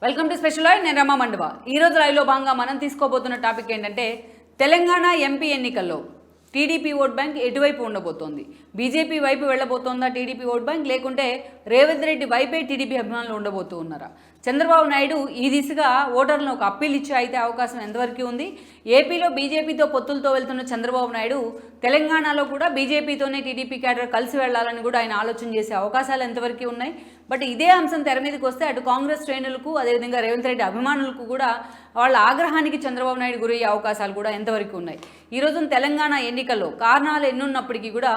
Welcome to special live. నేను రమా మండవ. ఈరోజు లైవ్లో భాగంగా మనం తీసుకోబోతున్న టాపిక్ ఏంటంటే తెలంగాణ ఎంపీ ఎన్నికల్లో టీడీపీ ఓట్ బ్యాంక్ ఎటువైపు ఉండబోతోంది? బీజేపీ వైపు వెళ్ళబోతోందా టీడీపీ ఓట్ బ్యాంక్, లేకుంటే రేవంత్ రెడ్డి వైపే టీడీపీ అభిమానులు ఉండబోతూ ఉన్నారా? చంద్రబాబు నాయుడు ఈ దిశగా ఓటర్లను ఒక అప్పీల్ ఇచ్చే అయితే అవకాశం ఎంతవరకు ఉంది? ఏపీలో బీజేపీతో పొత్తులతో వెళ్తున్న చంద్రబాబు నాయుడు తెలంగాణలో కూడా బీజేపీతోనే టీడీపీ క్యాడర్ కలిసి వెళ్లాలని కూడా ఆయన ఆలోచన చేసే అవకాశాలు ఎంతవరకు ఉన్నాయి? బట్ ఇదే అంశం తెర మీదకి వస్తే అటు కాంగ్రెస్ శ్రేణులకు అదేవిధంగా రేవంత్ రెడ్డి అభిమానులకు కూడా వాళ్ళ ఆగ్రహానికి చంద్రబాబు నాయుడు గురయ్యే అవకాశాలు కూడా ఎంతవరకు ఉన్నాయి? ఈరోజు తెలంగాణ ఎన్నికల్లో కారణాలు ఎన్నున్నప్పటికీ కూడా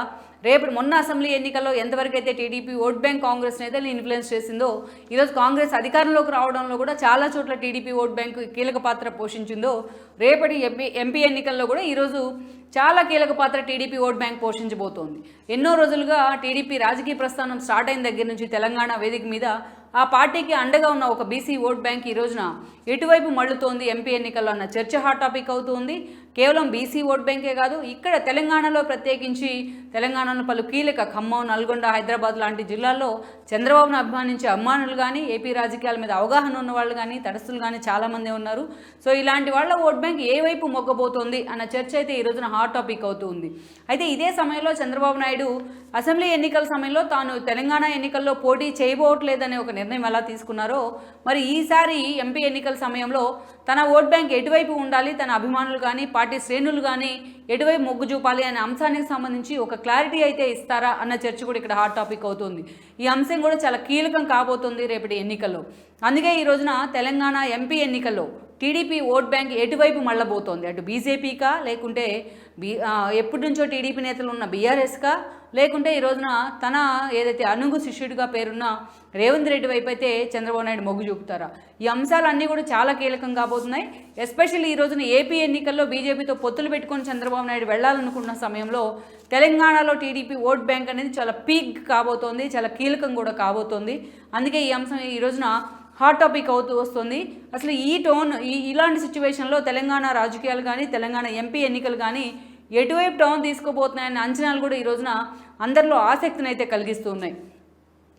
రేపు మొన్న అసెంబ్లీ ఎన్నికల్లో ఎంతవరకు అయితే టీడీపీ ఓట్ బ్యాంక్ కాంగ్రెస్ నేతలు ఇన్ఫ్లుయెన్స్ చేసిందో, ఈరోజు కాంగ్రెస్ అధికారంలోకి రావడంలో కూడా చాలా చోట్ల టీడీపీ ఓట్ బ్యాంకు కీలక పాత్ర పోషించిందో, రేపటి ఎంపీ ఎన్నికల్లో కూడా ఈరోజు చాలా కీలక పాత్ర టీడీపీ ఓట్ బ్యాంక్ పోషించబోతోంది. ఎన్నో రోజులుగా టీడీపీ రాజకీయ ప్రస్థానం స్టార్ట్ అయిన దగ్గర నుంచి తెలంగాణ వేదిక మీద ఆ పార్టీకి అండగా ఉన్న ఒక బీసీ ఓట్ బ్యాంక్ ఈ రోజున ఎటువైపు మళ్ళుతోంది ఎంపీ ఎన్నికల్లో అన్న చర్చ హాట్ టాపిక్ అవుతుంది. కేవలం బీసీ ఓట్ బ్యాంకే కాదు, ఇక్కడ తెలంగాణలో ప్రత్యేకించి తెలంగాణలో పలు కీలక ఖమ్మం, నల్గొండ, హైదరాబాద్ లాంటి జిల్లాల్లో చంద్రబాబును అభిమానించే అభిమానులు కానీ, ఏపీ రాజకీయాల మీద అవగాహన ఉన్న వాళ్ళు కానీ, తటస్థులు కానీ చాలామంది ఉన్నారు. సో ఇలాంటి వాళ్ళ ఓట్ బ్యాంక్ ఏ వైపు మొగ్గబోతోంది అన్న చర్చ అయితే ఈ రోజున హాట్ టాపిక్ అవుతూ ఉంది. అయితే ఇదే సమయంలో చంద్రబాబు నాయుడు అసెంబ్లీ ఎన్నికల సమయంలో తాను తెలంగాణ ఎన్నికల్లో పోటీ చేయబోవట్లేదనే ఒక నిర్ణయం ఎలా తీసుకున్నారో, మరి ఈసారి ఎంపీ ఎన్నికల సమయంలో తన ఓట్ బ్యాంక్ ఎటువైపు ఉండాలి, తన అభిమానులు కానీ పార్టీ శ్రేణులు కానీ ఎటువైపు మొగ్గు చూపాలి అనే అంశానికి సంబంధించి ఒక క్లారిటీ అయితే ఇస్తారా అన్న చర్చ కూడా ఇక్కడ హాట్ టాపిక్ అవుతుంది. ఈ అంశం కూడా చాలా కీలకం కాబోతుంది రేపటి ఎన్నికల్లో. అందుకే ఈ రోజున తెలంగాణ ఎంపీ ఎన్నికల్లో టీడీపీ ఓట్ బ్యాంక్ ఎటువైపు మళ్ళబోతోంది? అటు బీజేపీకా, లేకుంటే ఎప్పటి నుంచో టీడీపీ నేతలు ఉన్న బీఆర్ఎస్కా, లేకుంటే ఈ రోజున తన ఏదైతే అనుగు శిష్యుడిగా పేరున్న రేవంత్ రెడ్డి వైపు అయితే చంద్రబాబు నాయుడు మొగ్గు చూపుతారా? ఈ అంశాలన్నీ కూడా చాలా కీలకం కాబోతున్నాయి. ఎస్పెషల్లీ ఈ రోజున ఏపీ ఎన్నికల్లో బీజేపీతో పొత్తులు పెట్టుకొని చంద్రబాబు నాయుడు వెళ్లాలనుకున్న సమయంలో తెలంగాణలో టీడీపీ ఓట్ బ్యాంక్ అనేది చాలా పీక్ కాబోతోంది, చాలా కీలకం కూడా కాబోతోంది. అందుకే ఈ అంశం ఈ రోజున హాట్ టాపిక్ అవుతూ వస్తుంది. అసలు ఈ టోన్ ఇలాంటి సిచ్యువేషన్లో తెలంగాణ రాజకీయాలు కానీ, తెలంగాణ ఎంపీ ఎన్నికలు కానీ ఎటువైపు టోన్ తీసుకోబోతున్నాయన్న అంచనాలు కూడా ఈ రోజున అందరిలో ఆసక్తిని అయితే కలిగిస్తూ ఉన్నాయి.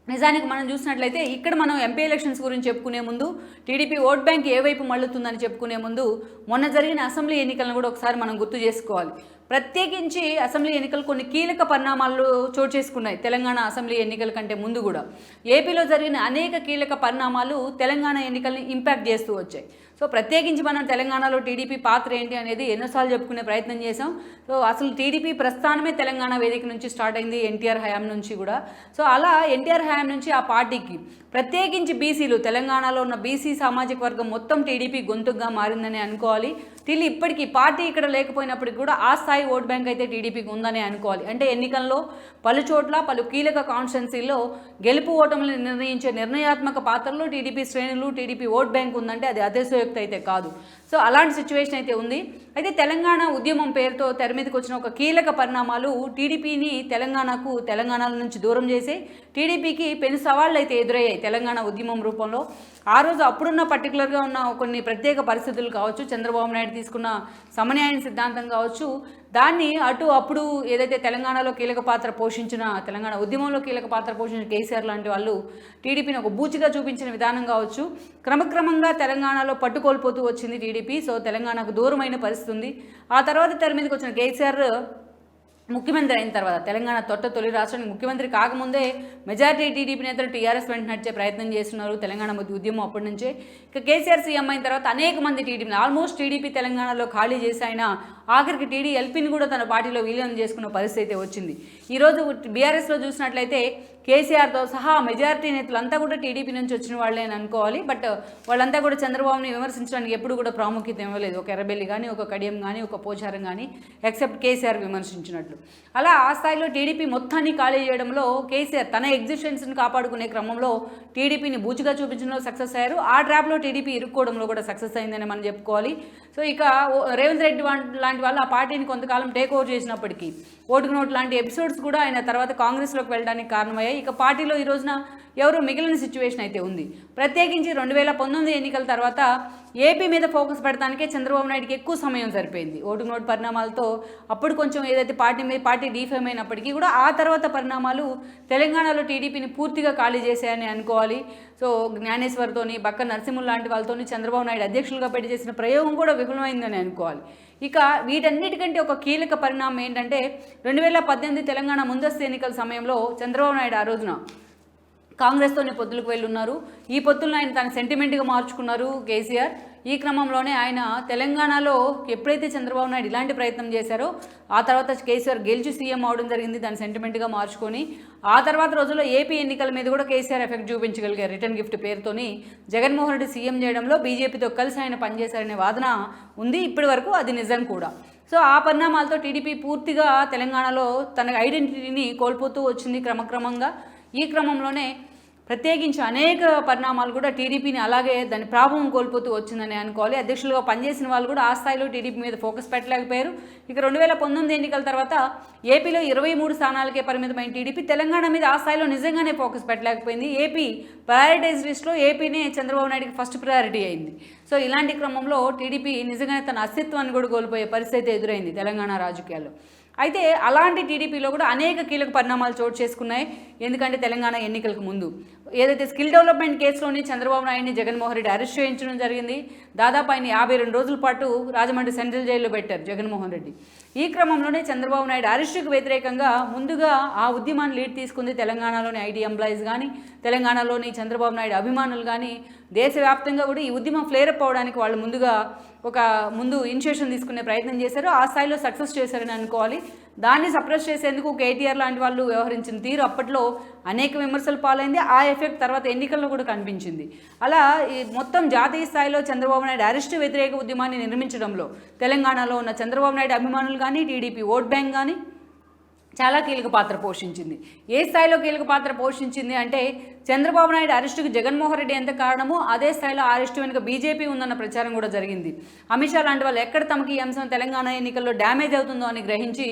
నిజానికి మనం చూసినట్లయితే ఇక్కడ మనం ఎంపీ ఎలక్షన్స్ గురించి చెప్పుకునే ముందు, టీడీపీ ఓట్ బ్యాంక్ ఏ వైపు మళ్ళుతుందని చెప్పుకునే ముందు మొన్న జరిగిన అసెంబ్లీ ఎన్నికలను కూడా ఒకసారి మనం గుర్తు చేసుకోవాలి. ప్రత్యేకించి అసెంబ్లీ ఎన్నికలు కొన్ని కీలక పరిణామాలు చోటు చేసుకున్నాయి. తెలంగాణ అసెంబ్లీ ఎన్నికల కంటే ముందు కూడా ఏపీలో జరిగిన అనేక కీలక పరిణామాలు తెలంగాణ ఎన్నికల్ని ఇంపాక్ట్ చేస్తూ వచ్చాయి. సో ప్రత్యేకించి మనం తెలంగాణలో టీడీపీ పాత్ర ఏంటి అనేది ఎన్నోసార్లు చెప్పుకునే ప్రయత్నం చేసాం. సో అసలు టీడీపీ ప్రస్థానమే తెలంగాణ వేదిక నుంచి స్టార్ట్ అయింది, ఎన్టీఆర్ హయాం నుంచి కూడా. సో అలా ఎన్టీఆర్ హయాం నుంచి ఆ పార్టీకి ప్రత్యేకించి బీసీలు, తెలంగాణలో ఉన్న బీసీ సామాజిక వర్గం మొత్తం టీడీపీ గొంతుగా మారిందని అనుకోవాలి. ఇప్పటికీ పార్టీ ఇక్కడ లేకపోయినప్పటికీ కూడా ఆ స్థాయి ఓట్ బ్యాంక్ అయితే టీడీపీకి ఉందని అనుకోవాలి. అంటే ఎన్నికల్లో పలు చోట్ల పలు కీలక కాన్స్టిట్యున్సీల్లో గెలుపు ఓటములను నిర్ణయించే నిర్ణయాత్మక పాత్రలో టీడీపీ శ్రేణులు, టీడీపీ ఓట్ బ్యాంక్ ఉందంటే అది అతిశయోక్తి అయితే కాదు. సో అలాంటి సిచ్యువేషన్ అయితే ఉంది. అయితే తెలంగాణ ఉద్యమం పేరుతో తెర మీదకి వచ్చిన ఒక కీలక పరిణామాలు టీడీపీని తెలంగాణ నుంచి దూరం చేసి టీడీపీకి పెను సవాళ్ళు అయితే ఎదురయ్యాయి తెలంగాణ ఉద్యమం రూపంలో. ఆ రోజు అప్పుడున్న పర్టికులర్గా ఉన్న కొన్ని ప్రత్యేక పరిస్థితులు కావచ్చు, చంద్రబాబు నాయుడు తీసుకున్న సమన్యాయం సిద్ధాంతం కావచ్చు, దాన్ని అప్పుడు ఏదైతే తెలంగాణలో కీలక పాత్ర పోషించిన, తెలంగాణ ఉద్యమంలో కీలక పాత్ర పోషించిన కేసీఆర్ లాంటి వాళ్ళు టీడీపీని ఒక బూచిగా చూపించిన విధానం కావచ్చు, క్రమక్రమంగా తెలంగాణలో పట్టుకోల్పోతూ వచ్చింది టీడీపీ. సో తెలంగాణకు దూరమైన పరిస్థితి ఉంది. ఆ తర్వాత తెర మీదకి వచ్చిన కేసీఆర్ ముఖ్యమంత్రి అయిన తర్వాత, తెలంగాణ తొలి రాష్ట్రానికి ముఖ్యమంత్రి కాకముందే మెజారిటీ టీడీపీ నేతలు టీఆర్ఎస్ వెంట నడిచే ప్రయత్నం చేస్తున్నారు తెలంగాణ ఉద్యమం అప్పటి నుంచే. ఇక కేసీఆర్ సీఎం అయిన తర్వాత అనేక మంది ఆల్మోస్ట్ టీడీపీ తెలంగాణలో ఖాళీ చేసి ఆయన ఆఖరికి టీడీఎల్పీని కూడా తన పార్టీలో విలీనం చేసుకున్న పరిస్థితి అయితే వచ్చింది. ఈరోజు బీఆర్ఎస్లో చూసినట్లయితే కేసీఆర్తో సహా మెజారిటీ నేతలంతా కూడా టీడీపీ నుంచి వచ్చిన వాళ్ళే అని అనుకోవాలి. బట్ వాళ్ళంతా కూడా చంద్రబాబుని విమర్శించడానికి ఎప్పుడు కూడా ప్రాముఖ్యత ఇవ్వలేదు. ఒక ఎర్రబెల్లి కానీ, ఒక కడియం కానీ, ఒక పోచారం కానీ, ఎక్సెప్ట్ కేసీఆర్ విమర్శించినట్లు. అలా ఆ స్థాయిలో టీడీపీ మొత్తాన్ని ఖాళీ చేయడంలో కేసీఆర్ తన ఎగ్జిస్టెన్స్ని కాపాడుకునే క్రమంలో టీడీపీని బూచిగా చూపించడంలో సక్సెస్ అయ్యారు. ఆ ట్రాప్లో టీడీపీ ఇరుక్కోవడంలో కూడా సక్సెస్ అయిందని మనం చెప్పుకోవాలి. సో ఇక రేవంత్ రెడ్డి లాంటి వాళ్ళు ఆ పార్టీని కొంతకాలం టేక్ ఓవర్ చేసినప్పటికీ ఓటుకు నోటు లాంటి ఎపిసోడ్స్ కూడా ఆయన తర్వాత కాంగ్రెస్లోకి వెళ్ళడానికి కారణమయ్యాయి. ఇక పార్టీలో ఈ రోజున ఎవరు మిగిలిన సిచ్యువేషన్ అయితే ఉంది. ప్రత్యేకించి 2019 ఎన్నికల తర్వాత ఏపీ మీద ఫోకస్ పెడతానికే చంద్రబాబు నాయుడుకి ఎక్కువ సమయం సరిపోయింది. ఓటు నోటు పరిణామాలతో అప్పుడు కొంచెం ఏదైతే పార్టీ డీఫేమ్ అయినప్పటికీ కూడా ఆ తర్వాత పరిణామాలు తెలంగాణలో టీడీపీని పూర్తిగా ఖాళీ చేశాయని అనుకోవాలి. సో జ్ఞానేశ్వర్తోని బక్క నరసింహులు లాంటి వాళ్ళతోని చంద్రబాబు నాయుడు అధ్యక్షులుగా పెట్టి చేసిన ప్రయోగం కూడా విఫలమైందని అనుకోవాలి. ఇక వీటన్నిటికంటే ఒక కీలక పరిణామం ఏంటంటే 2018 తెలంగాణ ముందస్తు ఎన్నికల సమయంలో చంద్రబాబు నాయుడు ఆ రోజున కాంగ్రెస్తోనే పొత్తులకు వెళ్ళున్నారు. ఈ పొత్తులను ఆయన తన సెంటిమెంట్గా మార్చుకున్నారు కేసీఆర్. ఈ క్రమంలోనే ఆయన తెలంగాణలో ఎప్పుడైతే చంద్రబాబు నాయుడు ఇలాంటి ప్రయత్నం చేశారో ఆ తర్వాత కేసీఆర్ గెలిచి సీఎం అవడం జరిగింది దాని సెంటిమెంట్గా మార్చుకొని. ఆ తర్వాత రోజుల్లో ఏపీ ఎన్నికల మీద కూడా కేసీఆర్ ఎఫెక్ట్ చూపించగలిగారు. రిటర్న్ గిఫ్ట్ పేరుతోని జగన్మోహన్ రెడ్డి సీఎం చేయడంలో బీజేపీతో కలిసి ఆయన పనిచేశారనే వాదన ఉంది. ఇప్పటి వరకు అది నిజం కూడా. సో ఆ పరిణామాలతో టీడీపీ పూర్తిగా తెలంగాణలో తన ఐడెంటిటీని కోల్పోతూ వచ్చింది క్రమక్రమంగా. ఈ క్రమంలోనే ప్రత్యేకించి అనేక పరిణామాలు కూడా టీడీపీని అలాగే దాని ప్రాభవం కోల్పోతూ వచ్చిందని అనుకోవాలి. అధ్యక్షులుగా పనిచేసిన వాళ్ళు కూడా ఆ స్థాయిలో టీడీపీ మీద ఫోకస్ పెట్టలేకపోయారు. ఇక 2019 ఎన్నికల తర్వాత ఏపీలో 23 స్థానాలకే పరిమితమైన టీడీపీ తెలంగాణ మీద ఆ స్థాయిలో నిజంగానే ఫోకస్ పెట్టలేకపోయింది. ఏపీ ప్రయారిటైజ్ లిస్ట్లో ఏపీనే చంద్రబాబు నాయుడుకి ఫస్ట్ ప్రయారిటీ అయింది. సో ఇలాంటి క్రమంలో టీడీపీ నిజంగానే తన అస్తిత్వాన్ని కూడా కోల్పోయే పరిస్థితి ఎదురైంది తెలంగాణ రాజకీయాల్లో. అయితే అలాంటి టీడీపీలో కూడా అనేక కీలక పరిణామాలు చోటు చేసుకున్నాయి. ఎందుకంటే తెలంగాణ ఎన్నికలకు ముందు ఏదైతే స్కిల్ డెవలప్మెంట్ కేసులోని చంద్రబాబు నాయుడిని జగన్మోహన్ రెడ్డి అరెస్ట్ చేయించడం జరిగింది. దాదాపు ఆయన 52 రోజుల పాటు రాజమండ్రి సెంట్రల్ జైల్లో పెట్టారు జగన్మోహన్ రెడ్డి. ఈ క్రమంలోనే చంద్రబాబు నాయుడు అరెస్టుకు వ్యతిరేకంగా ముందుగా ఆ ఉద్యమాన్ని లీడ్ తీసుకుంది తెలంగాణలోని ఐటీ ఎంప్లాయీస్ కానీ తెలంగాణలోని చంద్రబాబు నాయుడు అభిమానులు కానీ. దేశవ్యాప్తంగా కూడా ఈ ఉద్యమం ఫ్లేరప్ అవడానికి వాళ్ళు ముందు ఇనిషియేషన్ తీసుకునే ప్రయత్నం చేశారు. ఆ స్థాయిలో సక్సెస్ చేశారని అనుకోవాలి. దాన్ని సప్రెస్ చేసేందుకు కేటీఆర్ లాంటి వాళ్ళు వ్యవహరించిన తీరు అప్పట్లో అనేక విమర్శలు పాలైంది. ఆ ఎఫెక్ట్ తర్వాత ఎన్నికల్లో కూడా కనిపించింది. అలా ఈ మొత్తం జాతీయ స్థాయిలో చంద్రబాబు నాయుడు అరెస్టు వ్యతిరేక ఉద్యమాన్ని నిర్మించడంలో తెలంగాణలో ఉన్న చంద్రబాబు నాయుడు అభిమానులు కానీ టీడీపీ ఓట్ బ్యాంక్ కానీ చాలా కీలక పాత్ర పోషించింది. ఏ స్థాయిలో కీలక పాత్ర పోషించింది అంటే చంద్రబాబు నాయుడు అరెస్టుకు జగన్మోహన్ రెడ్డి ఎంత కారణమో అదే స్థాయిలో అరెస్టు వెనుక బీజేపీ ఉందన్న ప్రచారం కూడా జరిగింది. అమిత్ షా లాంటి వాళ్ళు ఎక్కడ తమకి ఈ అంశం తెలంగాణ ఎన్నికల్లో డ్యామేజ్ అవుతుందో అని గ్రహించి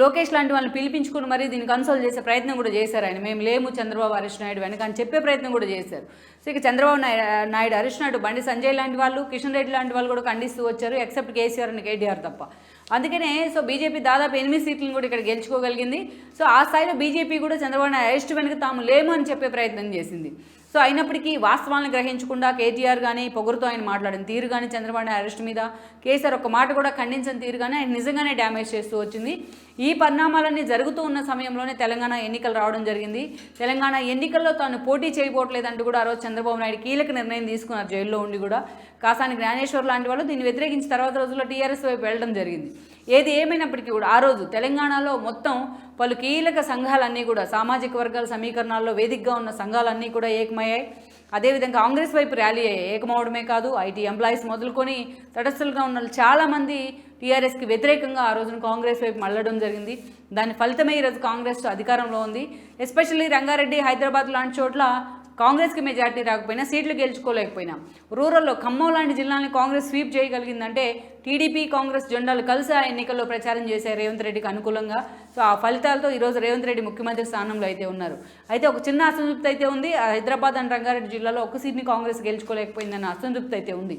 లోకేష్ లాంటి వాళ్ళని పిలిపించుకుని మరీ దీన్ని కన్సోల్ చేసే ప్రయత్నం కూడా చేశారు. ఆయన మేము లేము చంద్రబాబు అరెస్ట్ నాయుడు వెనక అని చెప్పే ప్రయత్నం కూడా చేశారు. సో ఇక చంద్రబాబు నాయుడు అరెస్ట్ నాయుడు బండి సంజయ్ లాంటి వాళ్ళు కిషన్ రెడ్డి లాంటి వాళ్ళు కూడా ఖండిస్తూ వచ్చారు. ఎక్సెప్ట్ కేసీఆర్ అండ్ కేటీఆర్ తప్ప. అందుకనే సో బీజేపీ దాదాపు 8 సీట్లను కూడా ఇక్కడ గెలుచుకోగలిగింది. సో ఆ స్థాయిలో బీజేపీ కూడా చంద్రబాబు నాయుడు అరెస్ట్ వెనుక తాము లేము అని చెప్పే ప్రయత్నం చేసింది. సో అయినప్పటికీ వాస్తవాలను గ్రహించకుండా కేటీఆర్ కానీ పొగురుతో ఆయన మాట్లాడిన తీరు కానీ చంద్రబాబు నాయుడు అరెస్ట్ మీద కేసీఆర్ ఒక మాట కూడా ఖండించిన తీరు కానీ ఆయన నిజంగానే డ్యామేజ్ చేస్తూ వచ్చింది. ఈ పరిణామాలన్నీ జరుగుతూ ఉన్న సమయంలోనే తెలంగాణ ఎన్నికలు రావడం జరిగింది. తెలంగాణ ఎన్నికల్లో తాను పోటీ చేయబోట్లేదంటూ కూడా ఆ రోజు చంద్రబాబు నాయుడు కీలక నిర్ణయం తీసుకున్నారు జైల్లో ఉండి కూడా. కాసాని జ్ఞానేశ్వర్ లాంటి వాళ్ళు దీన్ని వ్యతిరేకించిన తర్వాత రోజుల్లో టీఆర్ఎస్ వైపు వెళ్ళడం జరిగింది. ఏది ఏమైనప్పటికీ కూడా ఆ రోజు తెలంగాణలో మొత్తం పలు కీలక సంఘాలన్నీ కూడా సామాజిక వర్గాల సమీకరణాల్లో వేదికగా ఉన్న సంఘాలన్నీ కూడా ఏకమయ్యాయి. అదేవిధంగా కాంగ్రెస్ వైపు ర్యాలీ అయ్యాయి. ఏకమవడమే కాదు ఐటీ ఎంప్లాయీస్ మొదలుకొని తటస్థులుగా ఉన్న చాలామంది టీఆర్ఎస్కి వ్యతిరేకంగా ఆ రోజున కాంగ్రెస్ వైపు మళ్ళడం జరిగింది. దాని ఫలితమే ఈరోజు కాంగ్రెస్ అధికారంలో ఉంది. ఎస్పెషల్లీ రంగారెడ్డి హైదరాబాద్ లాంటి చోట్ల కాంగ్రెస్కి మెజార్టీ రాకపోయినా సీట్లు గెలుచుకోలేకపోయినా రూరల్లో ఖమ్మం లాంటి జిల్లాని కాంగ్రెస్ స్వీప్ చేయగలిగిందంటే టీడీపీ కాంగ్రెస్ జెండాలు కలిసి ఆ ఎన్నికల్లో ప్రచారం చేశారు రేవంత్ రెడ్డికి అనుకూలంగా. సో ఆ ఫలితాలతో ఈరోజు రేవంత్ రెడ్డి ముఖ్యమంత్రి స్థానంలో అయితే ఉన్నారు. అయితే ఒక చిన్న అసంతృప్తి అయితే ఉంది. హైదరాబాద్ అండ్ రంగారెడ్డి జిల్లాలో ఒక సీట్ని కాంగ్రెస్ గెలుచుకోలేకపోయిందన్న అసంతృప్తి అయితే ఉంది.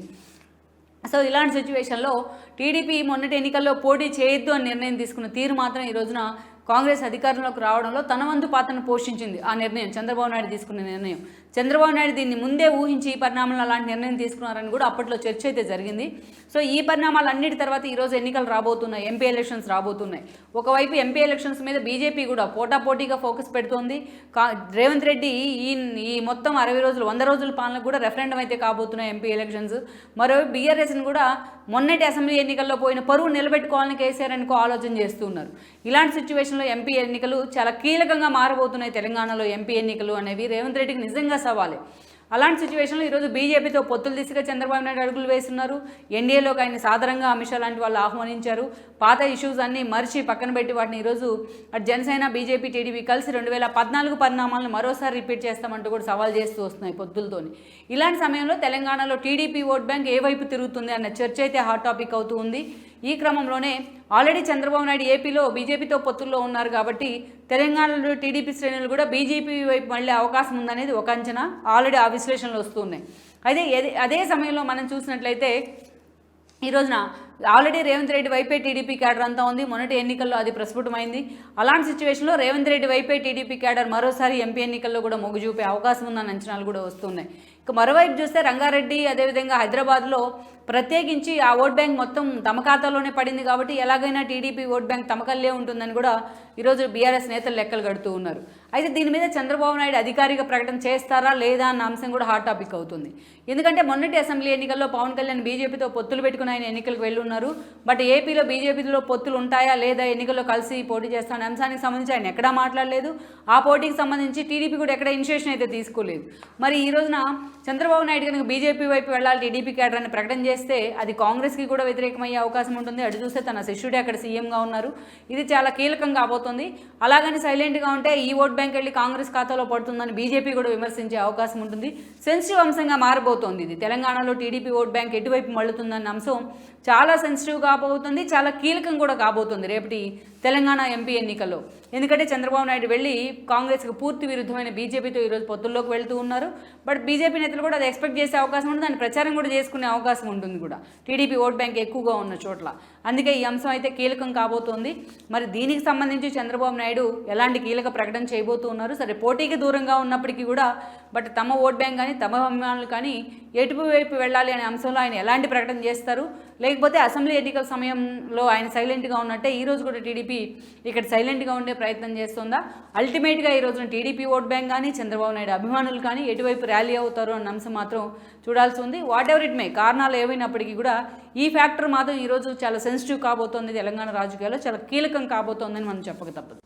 సో ఇలాంటి సిచ్యువేషన్లో టీడీపీ మొన్నటి ఎన్నికల్లో పోటీ చేయొద్దు అని నిర్ణయం తీసుకున్న తీరు మాత్రం ఈ రోజున కాంగ్రెస్ అధికారంలోకి రావడంలో తన వంతు పాత్రను పోషించింది. ఆ నిర్ణయం చంద్రబాబు నాయుడు తీసుకున్న నిర్ణయం. చంద్రబాబు నాయుడు దీన్ని ముందే ఊహించి ఈ పరిణామాలు అలాంటి నిర్ణయం తీసుకున్నారని కూడా అప్పట్లో చర్చ అయితే జరిగింది. సో ఈ పరిణామాలన్నిటి తర్వాత ఈరోజు ఎన్నికలు రాబోతున్నాయి, ఎంపీ ఎలక్షన్స్ రాబోతున్నాయి. ఒకవైపు ఎంపీ ఎలక్షన్స్ మీద బీజేపీ కూడా పోటాపోటీగా ఫోకస్ పెడుతోంది. రేవంత్ రెడ్డి ఈ మొత్తం 60 రోజులు 100 రోజుల పాలనకు కూడా రెఫరెండం అయితే కాబోతున్నాయి ఎంపీ ఎలక్షన్స్. మరోవైపు బీఆర్ఎస్ని కూడా మొన్నటి అసెంబ్లీ ఎన్నికల్లో పోయిన పరువు నిలబెట్టుకోవాలని కేసీఆర్ అనుకో ఆలోచన చేస్తున్నారు. ఇలాంటి సిచ్యువేషన్లో ఎంపీ ఎన్నికలు చాలా కీలకంగా మారబోతున్నాయి. తెలంగాణలో ఎంపీ ఎన్నికలు అనేవి రేవంత్ రెడ్డికి నిజంగా సవాలే. అలాంటి సిచ్యువేషన్లో ఈరోజు బీజేపీతో పొత్తులు దిశగా చంద్రబాబు నాయుడు అడుగులు వేస్తున్నారు. ఎన్డీఏలోకి ఆయన సాధారణంగా అమిత్ షా లాంటి వాళ్ళు ఆహ్వానించారు. పాత ఇష్యూస్ అన్నీ మరిచి పక్కన పెట్టి వాటిని ఈరోజు అటు జనసేన బీజేపీ టీడీపీ కలిసి 2014 పరిణామాలను మరోసారి రిపీట్ చేస్తామంటూ కూడా సవాల్ చేస్తూ వస్తున్నాయి పొత్తులతోని. ఇలాంటి సమయంలో తెలంగాణలో టీడీపీ ఓట్ బ్యాంక్ ఏ వైపు తిరుగుతుంది అన్న చర్చ అయితే హాట్ టాపిక్ అవుతూ ఉంది. ఈ క్రమంలోనే ఆల్రెడీ చంద్రబాబు నాయుడు ఏపీలో బీజేపీతో పొత్తుల్లో ఉన్నారు కాబట్టి తెలంగాణలో టీడీపీ శ్రేణులు కూడా బీజేపీ వైపు మళ్ళీ అవకాశం ఉందనేది ఒక అంచనా. ఆల్రెడీ ఆ విశ్లేషణలు వస్తున్నాయి. అయితే అదే సమయంలో మనం చూసినట్లయితే ఈ రోజున ఆల్రెడీ రేవంత్ రెడ్డి వైపే టీడీపీ క్యాడర్ అంతా ఉంది. మొన్నటి ఎన్నికల్లో అది ప్రస్ఫుటమైంది. అలాంటి సిచ్యువేషన్లో రేవంత్ రెడ్డి వైపే టీడీపీ క్యాడర్ మరోసారి ఎంపీ ఎన్నికల్లో కూడా మొగ్గు చూపే అవకాశం ఉందన్న అంచనాలు కూడా వస్తున్నాయి. ఇక మరోవైపు చూస్తే రంగారెడ్డి అదేవిధంగా హైదరాబాద్లో ప్రత్యేకించి ఆ ఓట్ బ్యాంక్ మొత్తం తమ ఖాతాలోనే పడింది కాబట్టి ఎలాగైనా టీడీపీ ఓట్ బ్యాంక్ తమకల్లే ఉంటుందని కూడా ఈరోజు బీఆర్ఎస్ నేతలు లెక్కలు కడుతూ ఉన్నారు. అయితే దీని మీద చంద్రబాబు నాయుడు అధికారిక ప్రకటన చేస్తారా లేదా అన్న అంశం కూడా హాట్ టాపిక్ అవుతుంది. ఎందుకంటే మొన్నటి అసెంబ్లీ ఎన్నికల్లో పవన్ కళ్యాణ్ బీజేపీతో పొత్తులు పెట్టుకుని ఆయన ఎన్నికలకు వెళ్ళున్నారు. బట్ ఏపీలో బీజేపీలో పొత్తులు ఉంటాయా లేదా, ఎన్నికల్లో కలిసి పోటీ చేస్తానే అంశానికి సంబంధించి ఆయన ఎక్కడా మాట్లాడలేదు. ఆ పోటీకి సంబంధించి టీడీపీ కూడా ఎక్కడ ఇనిషియేషన్ అయితే తీసుకోలేదు. మరి ఈ రోజున చంద్రబాబు నాయుడు కనుక బీజేపీ వైపు వెళ్ళాలి టీడీపీ క్యాడర్ అని ప్రకటన చేస్తే అది కాంగ్రెస్కి కూడా వ్యతిరేకమయ్యే అవకాశం ఉంటుంది. అటు చూస్తే తన శిష్యుడే అక్కడ సీఎంగా ఉన్నారు. ఇది చాలా కీలకం కాబోతుంది. అలాగని సైలెంట్గా ఉంటే ఈ ఓట్ బ్యాంక్ వెళ్ళి కాంగ్రెస్ ఖాతాలో పడుతుందని బీజేపీ కూడా విమర్శించే అవకాశం ఉంటుంది. సెన్సిటివ్ అంశంగా మారబోతోంది ఇది. తెలంగాణలో టీడీపీ ఓట్ బ్యాంక్ ఎటువైపు మళ్ళుతుందన్న అంశం చాలా సెన్సిటివ్ కాబోతుంది, చాలా కీలకం కూడా కాబోతుంది రేపటి తెలంగాణ ఎంపీ ఎన్నికల్లో. ఎందుకంటే చంద్రబాబు నాయుడు వెళ్ళి కాంగ్రెస్కి పూర్తి విరుద్ధమైన బీజేపీతో ఈరోజు పొత్తుల్లోకి వెళ్తూ ఉన్నారు. బట్ బీజేపీ నేతలు కూడా అది ఎక్స్పెక్ట్ చేసే అవకాశం ఉంటుంది, దాన్ని ప్రచారం కూడా చేసుకునే అవకాశం ఉంటుంది కూడా టీడీపీ ఓట్ బ్యాంక్ ఎక్కువగా ఉన్న చోట్ల. అందుకే ఈ అంశం అయితే కీలకం కాబోతోంది. మరి దీనికి సంబంధించి చంద్రబాబు నాయుడు ఎలాంటి కీలక ప్రకటన చేయబోతూ ఉన్నారు? సరే, పోటీకి దూరంగా ఉన్నప్పటికీ కూడా బట్ తమ ఓట్ బ్యాంక్ కానీ తమ అభిమానులు కానీ ఎటువైపు వెళ్ళాలి అనే అంశంలో ఆయన ఎలాంటి ప్రకటన చేస్తారు? లేకపోతే అసెంబ్లీ ఎన్నికల సమయంలో ఆయన సైలెంట్గా ఉన్నట్టే ఈరోజు కూడా టీడీపీ ఇక్కడ సైలెంట్గా ఉండే ప్రయత్నం చేస్తుందా? అల్టిమేట్గా ఈ రోజున టీడీపీ ఓట్ బ్యాంక్ కానీ చంద్రబాబు నాయుడు అభిమానులు కానీ ఎటువైపు ర్యాలీ అవుతారు అన్న అంశం మాత్రం చూడాల్సి ఉంది. వాట్ ఎవర్ ఇట్ మే, కారణాలు ఏమైనప్పటికీ కూడా ఈ ఫ్యాక్టర్ మాత్రం ఈరోజు చాలా సెన్సిటివ్ కాబోతోంది. తెలంగాణ రాజకీయాల్లో చాలా కీలకం కాబోతోందని మనం చెప్పక తప్పదు.